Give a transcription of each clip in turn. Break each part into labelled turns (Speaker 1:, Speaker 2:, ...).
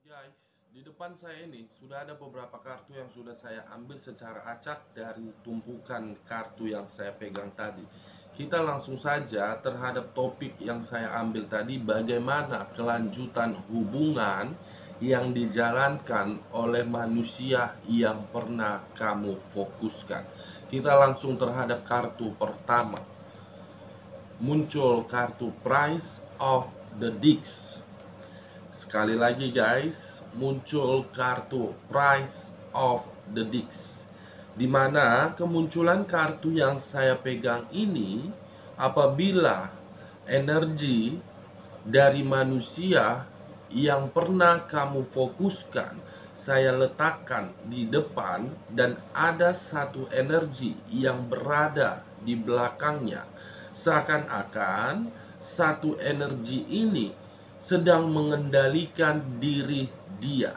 Speaker 1: Guys, di depan saya ini sudah ada beberapa kartu yang sudah saya ambil secara acak dari tumpukan kartu yang saya pegang tadi. Kita langsung saja terhadap topik yang saya ambil tadi, bagaimana kelanjutan hubungan yang dijalankan oleh manusia yang pernah kamu fokuskan. Kita langsung terhadap kartu pertama. Muncul kartu Price of the Dicks. Sekali lagi guys, muncul kartu Price of the Dicks, dimana kemunculan kartu yang saya pegang ini apabila energi dari manusia yang pernah kamu fokuskan saya letakkan di depan, dan ada satu energi yang berada di belakangnya. Seakan-akan satu energi ini sedang mengendalikan diri dia.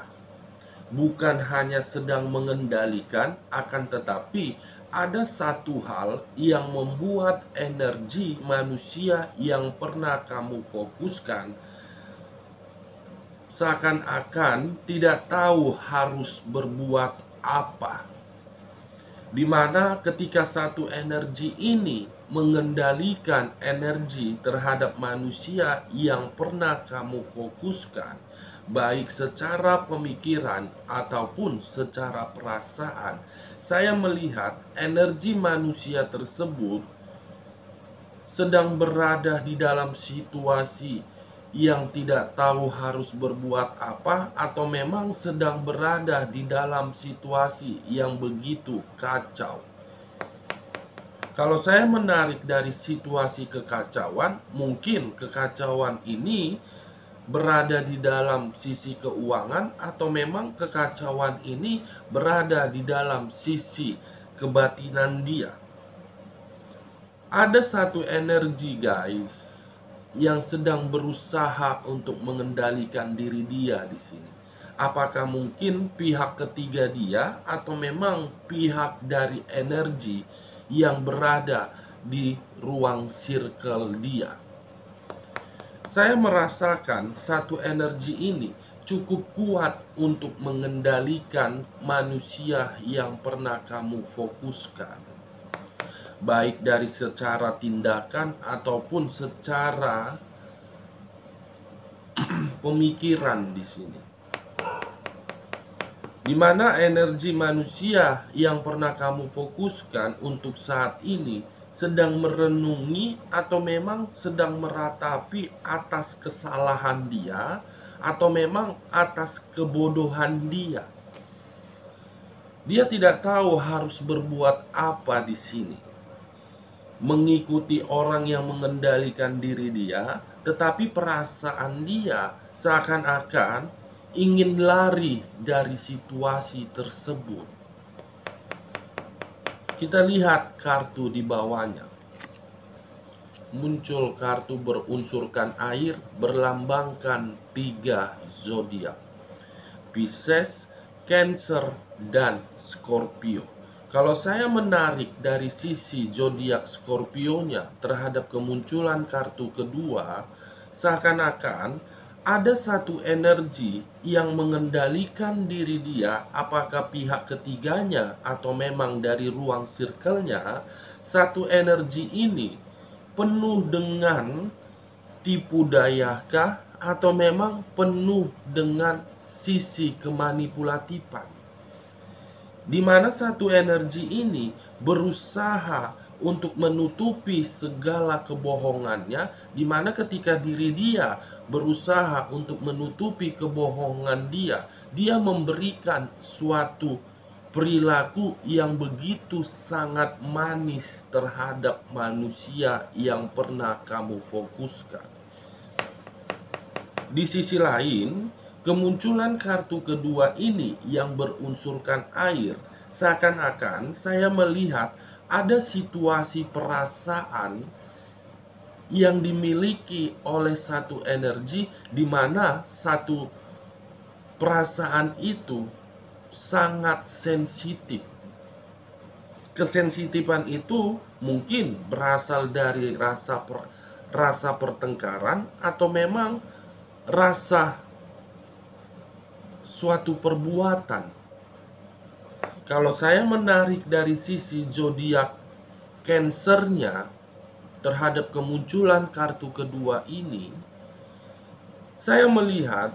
Speaker 1: Bukan hanya sedang mengendalikan, akan tetapi ada satu hal yang membuat energi manusia yang pernah kamu fokuskan seakan-akan tidak tahu harus berbuat apa. Dimana ketika satu energi ini mengendalikan energi terhadap manusia yang pernah kamu fokuskan, baik secara pemikiran ataupun secara perasaan, saya melihat energi manusia tersebut sedang berada di dalam situasi yang tidak tahu harus berbuat apa, atau memang sedang berada di dalam situasi yang begitu kacau. Kalau saya menarik dari situasi kekacauan, mungkin kekacauan ini berada di dalam sisi keuangan, atau memang kekacauan ini berada di dalam sisi kebatinan dia. Ada satu energi guys yang sedang berusaha untuk mengendalikan diri dia di sini. Apakah mungkin pihak ketiga dia, atau memang pihak dari energi yang berada di ruang circle dia? Saya merasakan satu energi ini cukup kuat untuk mengendalikan manusia yang pernah kamu fokuskan, baik dari secara tindakan ataupun secara pemikiran di sini. Dimana energi manusia yang pernah kamu fokuskan untuk saat ini sedang merenungi atau memang sedang meratapi atas kesalahan dia, atau memang atas kebodohan dia. Dia tidak tahu harus berbuat apa di sini. Mengikuti orang yang mengendalikan diri dia, tetapi perasaan dia seakan-akan ingin lari dari situasi tersebut. Kita lihat kartu di bawahnya. Muncul kartu berunsurkan air, berlambangkan 3 zodiak: Pisces, Cancer, dan Scorpio. Kalau saya menarik dari sisi zodiak Scorpio-nya terhadap kemunculan kartu kedua, seakan-akan ada satu energi yang mengendalikan diri dia, apakah pihak ketiganya atau memang dari ruang circle-nya. Satu energi ini penuh dengan tipu dayakah, atau memang penuh dengan sisi kemanipulatifan, di mana satu energi ini berusaha untuk menutupi segala kebohongannya, di mana ketika diri dia berusaha untuk menutupi kebohongan dia, dia memberikan suatu perilaku yang begitu sangat manis terhadap manusia yang pernah kamu fokuskan. Di sisi lain, kemunculan kartu kedua ini yang berunsurkan air, seakan-akan saya melihat ada situasi perasaan yang dimiliki oleh satu energi, di mana satu perasaan itu sangat sensitif. Kesensitifan itu mungkin berasal dari rasa pertengkaran, atau memang rasa suatu perbuatan. Kalau saya menarik dari sisi zodiak Cancernya terhadap kemunculan kartu kedua ini, saya melihat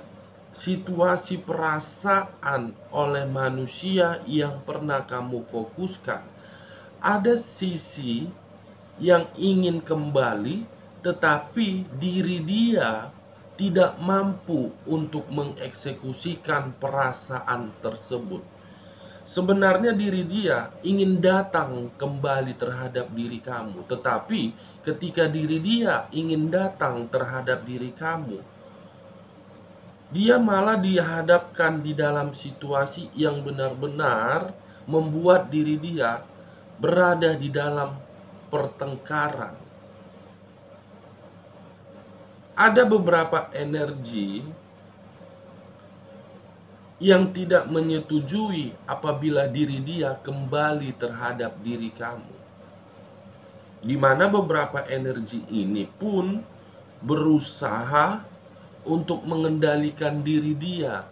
Speaker 1: situasi perasaan oleh manusia yang pernah kamu fokuskan. Ada sisi yang ingin kembali, tetapi diri dia tidak mampu untuk mengeksekusikan perasaan tersebut. Sebenarnya diri dia ingin datang kembali terhadap diri kamu, tetapi ketika diri dia ingin datang terhadap diri kamu, dia malah dihadapkan di dalam situasi yang benar-benar membuat diri dia berada di dalam pertengkaran. Ada beberapa energi yang tidak menyetujui apabila diri dia kembali terhadap diri kamu. Di mana beberapa energi ini pun berusaha untuk mengendalikan diri dia.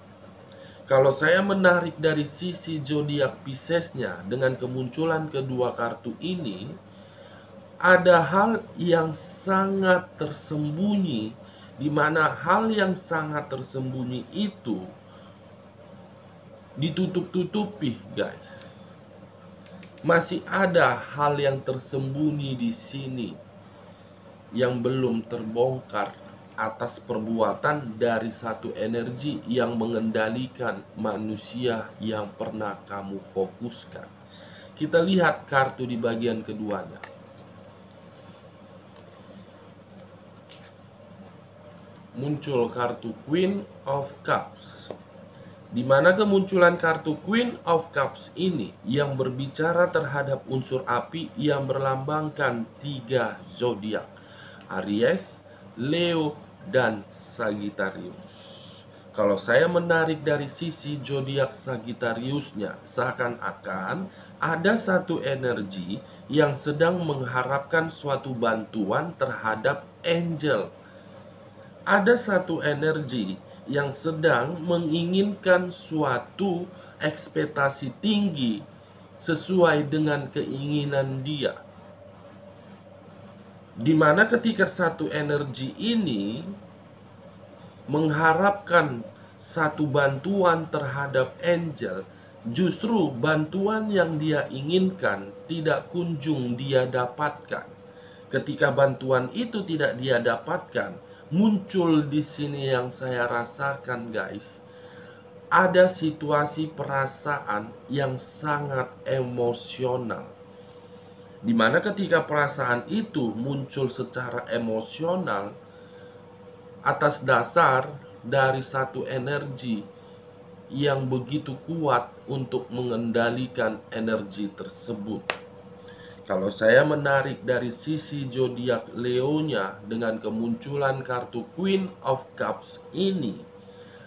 Speaker 1: Kalau saya menarik dari sisi zodiak Piscesnya dengan kemunculan kedua kartu ini, ada hal yang sangat tersembunyi, di mana hal yang sangat tersembunyi itu ditutup-tutupi, guys. Masih ada hal yang tersembunyi di sini yang belum terbongkar atas perbuatan dari satu energi yang mengendalikan manusia yang pernah kamu fokuskan. Kita lihat kartu di bagian keduanya. Muncul kartu Queen of Cups, di mana kemunculan kartu Queen of Cups ini yang berbicara terhadap unsur api yang berlambangkan 3 zodiak, Aries, Leo, dan Sagittarius. Kalau saya menarik dari sisi zodiak Sagittariusnya, seakan-akan ada satu energi yang sedang mengharapkan suatu bantuan terhadap angel. Ada satu energi yang sedang menginginkan suatu ekspektasi tinggi sesuai dengan keinginan dia. Dimana ketika satu energi ini mengharapkan satu bantuan terhadap angel, justru bantuan yang dia inginkan tidak kunjung dia dapatkan. Ketika bantuan itu tidak dia dapatkan, muncul di sini yang saya rasakan, guys. Ada situasi perasaan yang sangat emosional. Dimana ketika perasaan itu muncul secara emosional atas dasar dari satu energi yang begitu kuat untuk mengendalikan energi tersebut. Kalau saya menarik dari sisi zodiak Leonya dengan kemunculan kartu Queen of Cups ini,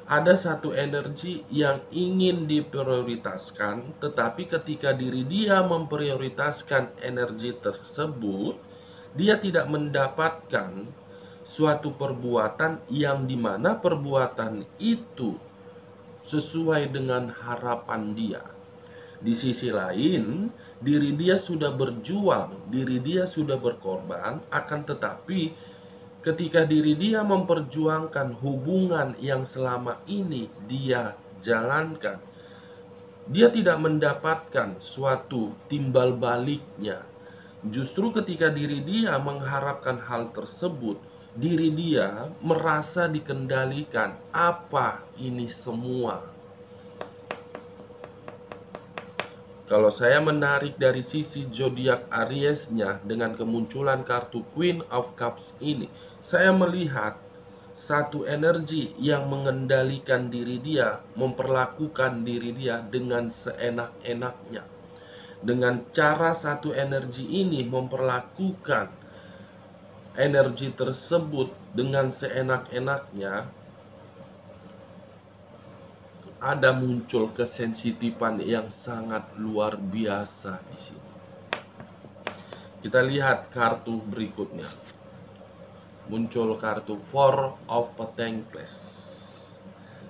Speaker 1: ada satu energi yang ingin diprioritaskan, tetapi ketika diri dia memprioritaskan energi tersebut, dia tidak mendapatkan suatu perbuatan yang dimana perbuatan itu sesuai dengan harapan dia. Di sisi lain, diri dia sudah berjuang, diri dia sudah berkorban, akan tetapi ketika diri dia memperjuangkan hubungan yang selama ini dia jalankan, dia tidak mendapatkan suatu timbal baliknya. Justru ketika diri dia mengharapkan hal tersebut, diri dia merasa dikendalikan. Apa ini semua? Kalau saya menarik dari sisi zodiak Ariesnya dengan kemunculan kartu Queen of Cups ini, saya melihat satu energi yang mengendalikan diri dia, memperlakukan diri dia dengan seenak-enaknya. Dengan cara satu energi ini memperlakukan energi tersebut dengan seenak-enaknya, ada muncul kesensitifan yang sangat luar biasa di sini. Kita lihat kartu berikutnya. Muncul kartu Four of Pentacles.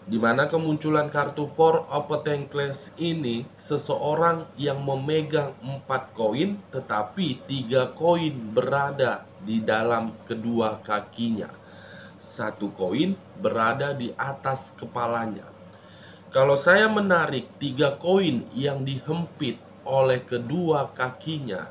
Speaker 1: Di mana kemunculan kartu Four of Pentacles ini seseorang yang memegang 4 koin, tetapi 3 koin berada di dalam kedua kakinya. 1 koin berada di atas kepalanya. Kalau saya menarik 3 koin yang dihempit oleh kedua kakinya,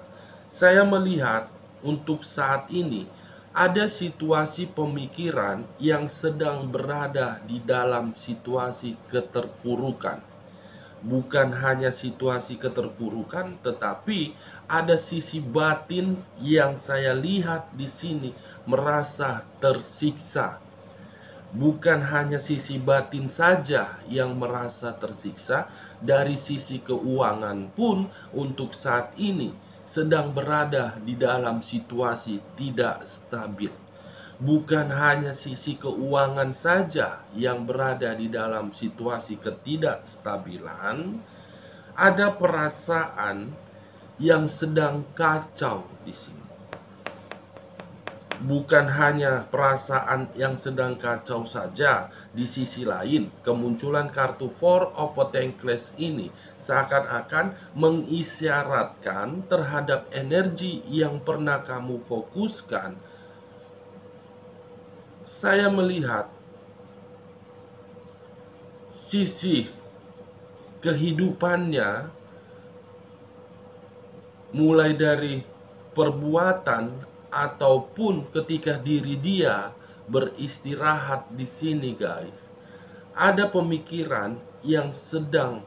Speaker 1: saya melihat untuk saat ini ada situasi pemikiran yang sedang berada di dalam situasi keterpurukan. Bukan hanya situasi keterpurukan, tetapi ada sisi batin yang saya lihat di sini merasa tersiksa. Bukan hanya sisi batin saja yang merasa tersiksa, dari sisi keuangan pun untuk saat ini sedang berada di dalam situasi tidak stabil. Bukan hanya sisi keuangan saja yang berada di dalam situasi ketidakstabilan, ada perasaan yang sedang kacau di sini. Bukan hanya perasaan yang sedang kacau saja, di sisi lain kemunculan kartu Four of Pentacles ini seakan-akan mengisyaratkan terhadap energi yang pernah kamu fokuskan. Saya melihat sisi kehidupannya mulai dari perbuatan ataupun ketika diri dia beristirahat di sini, guys. Ada pemikiran yang sedang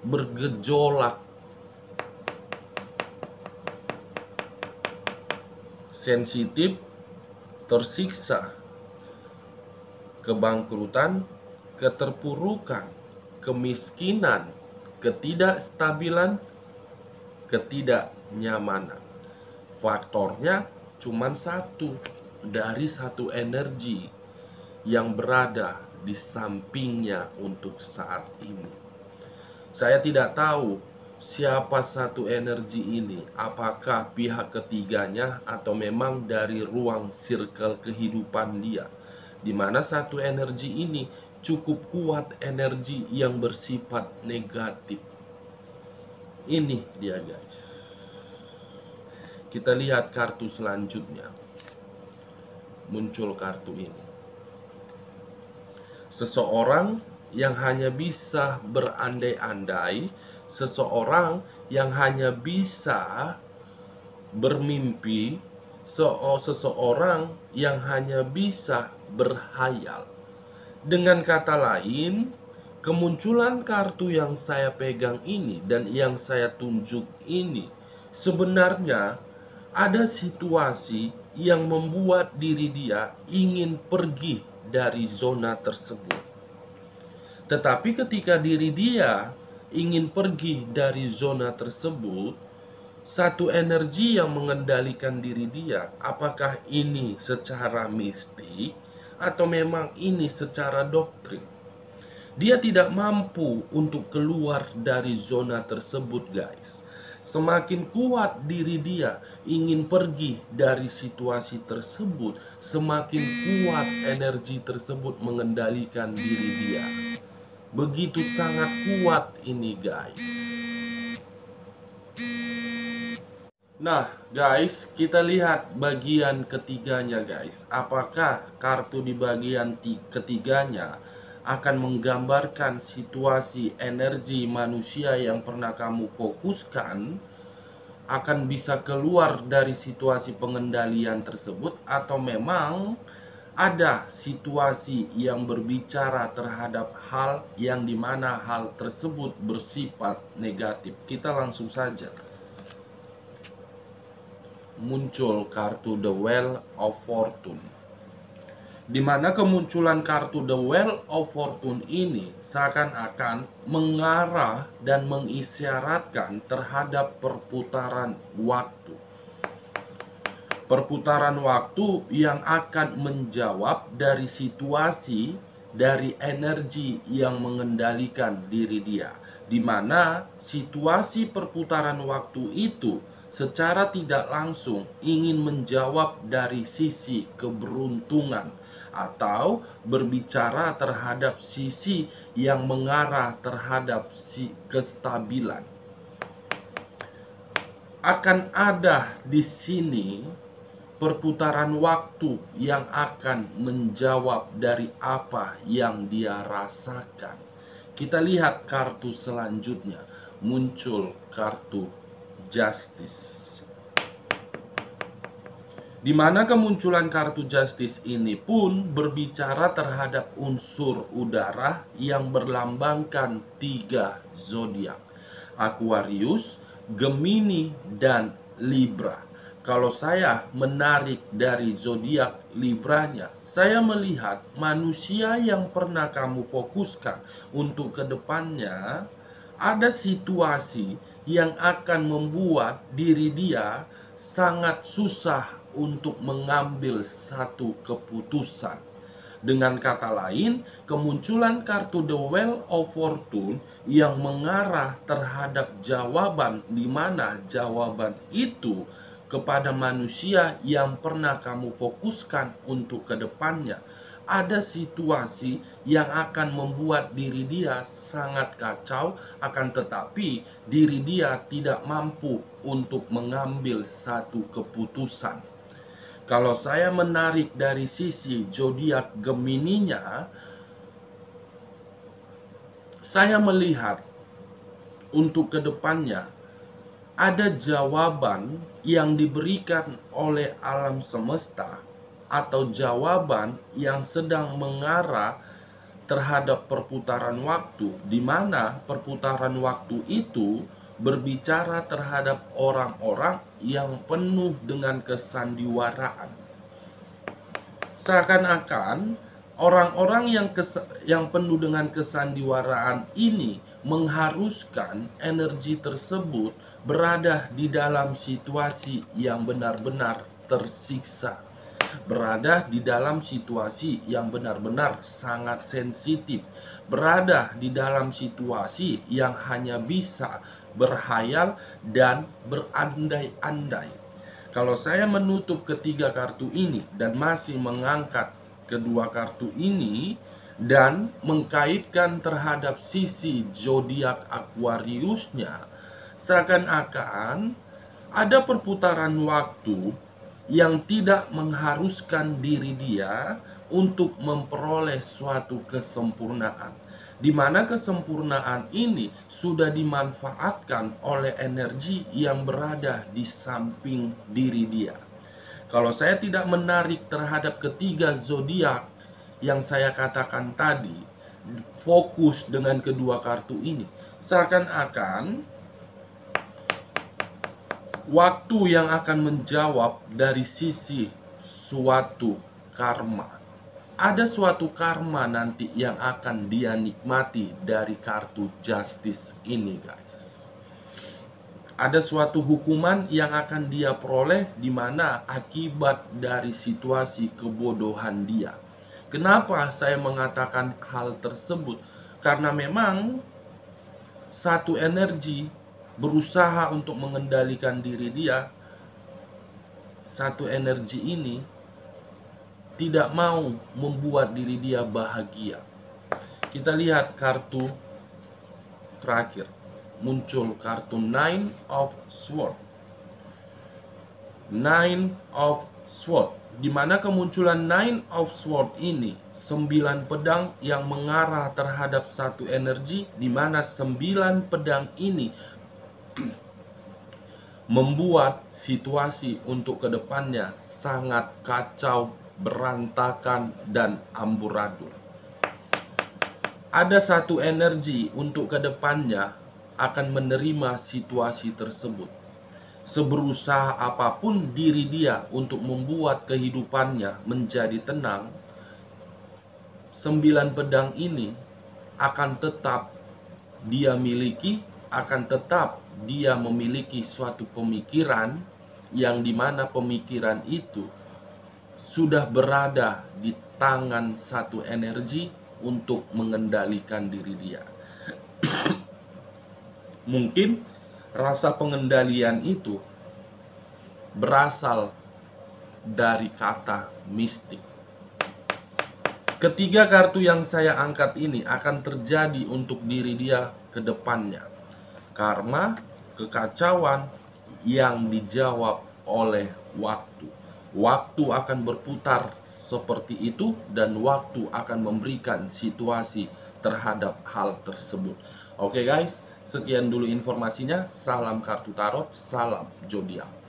Speaker 1: bergejolak, sensitif, tersiksa, kebangkrutan, keterpurukan, kemiskinan, ketidakstabilan, ketidaknyamanan. Faktornya cuma satu, dari satu energi yang berada di sampingnya untuk saat ini. Saya tidak tahu siapa satu energi ini, apakah pihak ketiganya atau memang dari ruang circle kehidupan dia, di mana satu energi ini cukup kuat, energi yang bersifat negatif. Ini dia, guys. Kita lihat kartu selanjutnya. Muncul kartu ini. Seseorang yang hanya bisa berandai-andai, seseorang yang hanya bisa bermimpi, seseorang yang hanya bisa berhayal. Dengan kata lain, kemunculan kartu yang saya pegang ini dan yang saya tunjuk ini sebenarnya ada situasi yang membuat diri dia ingin pergi dari zona tersebut. Tetapi ketika diri dia ingin pergi dari zona tersebut, satu energi yang mengendalikan diri dia, apakah ini secara mistik atau memang ini secara doktrin, dia tidak mampu untuk keluar dari zona tersebut, guys. Semakin kuat diri dia ingin pergi dari situasi tersebut, semakin kuat energi tersebut mengendalikan diri dia. Begitu sangat kuat ini, guys. Nah, guys, kita lihat bagian ketiganya, guys. Apakah kartu di bagian ketiganya akan menggambarkan situasi energi manusia yang pernah kamu fokuskan akan bisa keluar dari situasi pengendalian tersebut, atau memang ada situasi yang berbicara terhadap hal yang dimana hal tersebut bersifat negatif. Kita langsung saja. Muncul kartu The Wheel of Fortune, di mana kemunculan kartu The Wheel of Fortune ini seakan-akan mengarah dan mengisyaratkan terhadap perputaran waktu. Perputaran waktu yang akan menjawab dari situasi, dari energi yang mengendalikan diri dia, di mana situasi perputaran waktu itu secara tidak langsung ingin menjawab dari sisi keberuntungan atau berbicara terhadap sisi yang mengarah terhadap kestabilan. Akan ada di sini perputaran waktu yang akan menjawab dari apa yang dia rasakan. Kita lihat kartu selanjutnya, muncul kartu Justice. Di mana kemunculan kartu Justice ini pun berbicara terhadap unsur udara yang berlambangkan 3 zodiak, Aquarius, Gemini, dan Libra. Kalau saya menarik dari zodiak Libranya, saya melihat manusia yang pernah kamu fokuskan untuk kedepannya, ada situasi yang akan membuat diri dia sangat susah untuk mengambil satu keputusan. Dengan kata lain, kemunculan kartu The Wheel of Fortune yang mengarah terhadap jawaban, di mana jawaban itu kepada manusia yang pernah kamu fokuskan untuk kedepannya. Ada situasi yang akan membuat diri dia sangat kacau, akan tetapi diri dia tidak mampu untuk mengambil satu keputusan. Kalau saya menarik dari sisi zodiak Gemininya, saya melihat untuk kedepannya ada jawaban yang diberikan oleh alam semesta, atau jawaban yang sedang mengarah terhadap perputaran waktu, di mana perputaran waktu itu berbicara terhadap orang-orang yang penuh dengan kesandiwaraan. Seakan-akan orang-orang yang penuh dengan kesandiwaraan ini mengharuskan energi tersebut berada di dalam situasi yang benar-benar tersiksa, berada di dalam situasi yang benar-benar sangat sensitif, berada di dalam situasi yang hanya bisa berhayal dan berandai-andai. Kalau saya menutup ketiga kartu ini dan masih mengangkat kedua kartu ini dan mengkaitkan terhadap sisi zodiak Aquariusnya, seakan-akan ada perputaran waktu yang tidak mengharuskan diri dia untuk memperoleh suatu kesempurnaan, di mana kesempurnaan ini sudah dimanfaatkan oleh energi yang berada di samping diri dia. Kalau saya tidak menarik terhadap ketiga zodiak yang saya katakan tadi, fokus dengan kedua kartu ini, seakan-akan waktu yang akan menjawab dari sisi suatu karma. Ada suatu karma nanti yang akan dia nikmati dari kartu Justice ini, guys. Ada suatu hukuman yang akan dia peroleh, di mana akibat dari situasi kebodohan dia. Kenapa saya mengatakan hal tersebut? Karena memang satu energi berusaha untuk mengendalikan diri dia. Satu energi ini tidak mau membuat diri dia bahagia. Kita lihat kartu terakhir, muncul kartu Nine of Swords. Nine of Swords, di mana kemunculan Nine of Swords ini 9 pedang yang mengarah terhadap satu energi, di mana 9 pedang ini membuat situasi untuk kedepannya sangat kacau, berantakan, dan amburadul. Ada satu energi untuk kedepannya akan menerima situasi tersebut. Seberusaha apapun diri dia untuk membuat kehidupannya menjadi tenang, 9 pedang ini akan tetap dia miliki, akan tetap dia memiliki suatu pemikiran yang dimana pemikiran itu sudah berada di tangan satu energi untuk mengendalikan diri dia. Mungkin rasa pengendalian itu berasal dari kata mistik. Ketiga kartu yang saya angkat ini akan terjadi untuk diri dia ke depannya. Karma, kekacauan yang dijawab oleh waktu. Waktu akan berputar seperti itu dan waktu akan memberikan situasi terhadap hal tersebut. Oke guys, sekian dulu informasinya. Salam kartu tarot, salam zodiak.